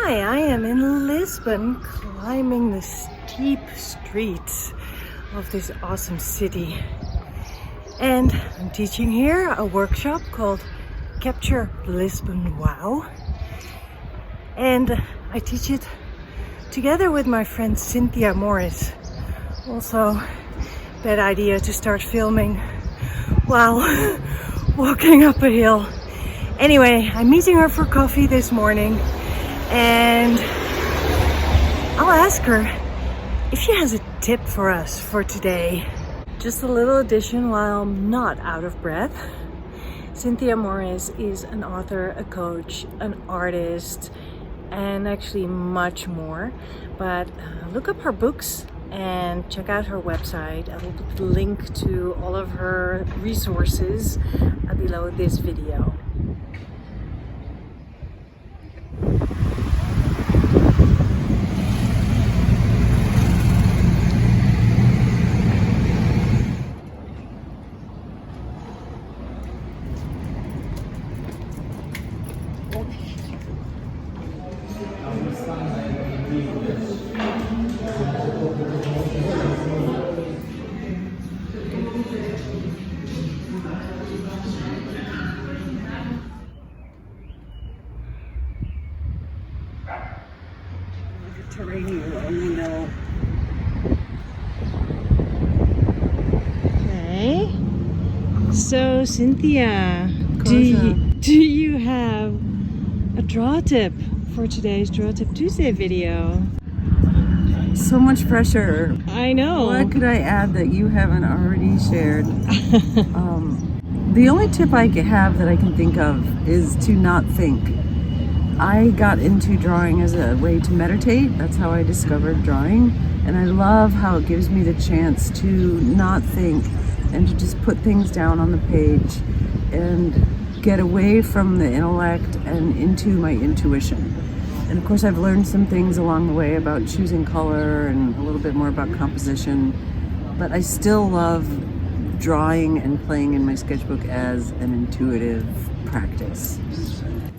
Hi, I am in Lisbon climbing the steep streets of this awesome city. And I'm teaching here a workshop called Capture Lisbon Wow. And I teach it together with my friend Cynthia Morris. Also, bad idea to start filming while walking up a hill. Anyway, I'm meeting her for coffee this morning and I'll ask her if she has a tip for us for today. Just a little addition while I'm not out of breath. Cynthia Morris is an author, a coach, an artist, and actually much more. But look up her books and check out her website. I will put the link to all of her resources below this video. Terrain you only know. Okay. So Cynthia, do you have a draw tip for today's Draw Tip Tuesday video? So much pressure. I know. What could I add that you haven't already shared? The only tip I have that I can think of is to not think. I got into drawing as a way to meditate. That's how I discovered drawing. And I love how it gives me the chance to not think and to just put things down on the page and get away from the intellect and into my intuition. And of course I've learned some things along the way about choosing color and a little bit more about composition, but I still love drawing and playing in my sketchbook as an intuitive practice.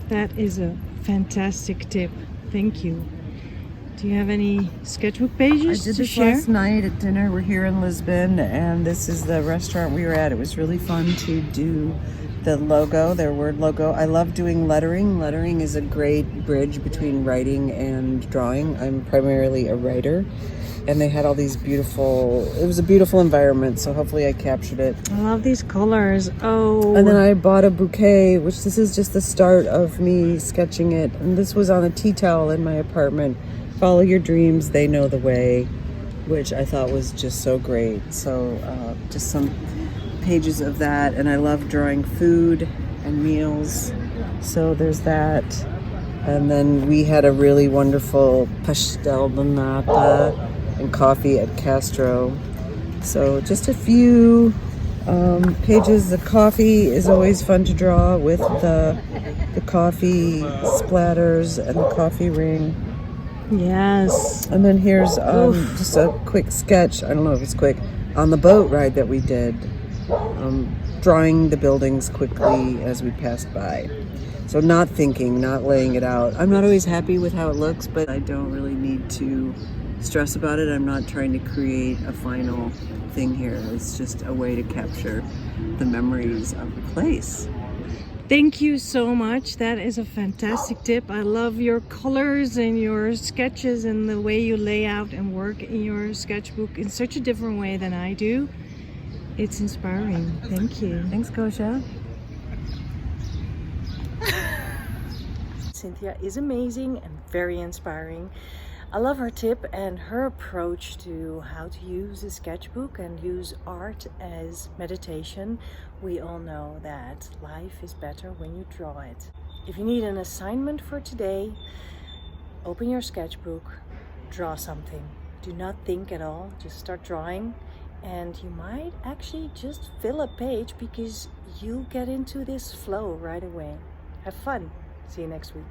That is a fantastic tip. Thank you. Do you have any sketchbook pages I did to this share? last night at dinner. We're here in Lisbon and this is the restaurant we were at. It was really fun to do the logo, their word logo. I love doing lettering. Lettering is a great bridge between writing and drawing. I'm primarily a writer. And they had all these beautiful, it was a beautiful environment, so hopefully I captured it. I love these colors. Oh. And then I bought a bouquet, which this is just the start of me sketching it. And this was on a tea towel in my apartment. Follow your dreams, they know the way, which I thought was just so great. So just some pages of that. And I love drawing food and meals. So there's that. And then we had a really wonderful pastel de nata and coffee at Castro. So just a few pages. The coffee is always fun to draw with the coffee splatters and the coffee ring. Yes. And then here's just a quick sketch, I don't know if it's quick, on the boat ride that we did, drawing the buildings quickly as we passed by. So not thinking, not laying it out. I'm not always happy with how it looks, but I don't really need to stress about it. I'm not trying to create a final thing here. It's just a way to capture the memories of the place. Thank you so much. That is a fantastic tip. I love your colors and your sketches and the way you lay out and work in your sketchbook in such a different way than I do. It's inspiring. Thank you. Thanks, Kosha. Cynthia is amazing and very inspiring. I love her tip and her approach to how to use a sketchbook and use art as meditation. We all know that life is better when you draw it. If you need an assignment for today, open your sketchbook, draw something. Do not think at all, just start drawing. And you might actually just fill a page because you'll get into this flow right away. Have fun. See you next week.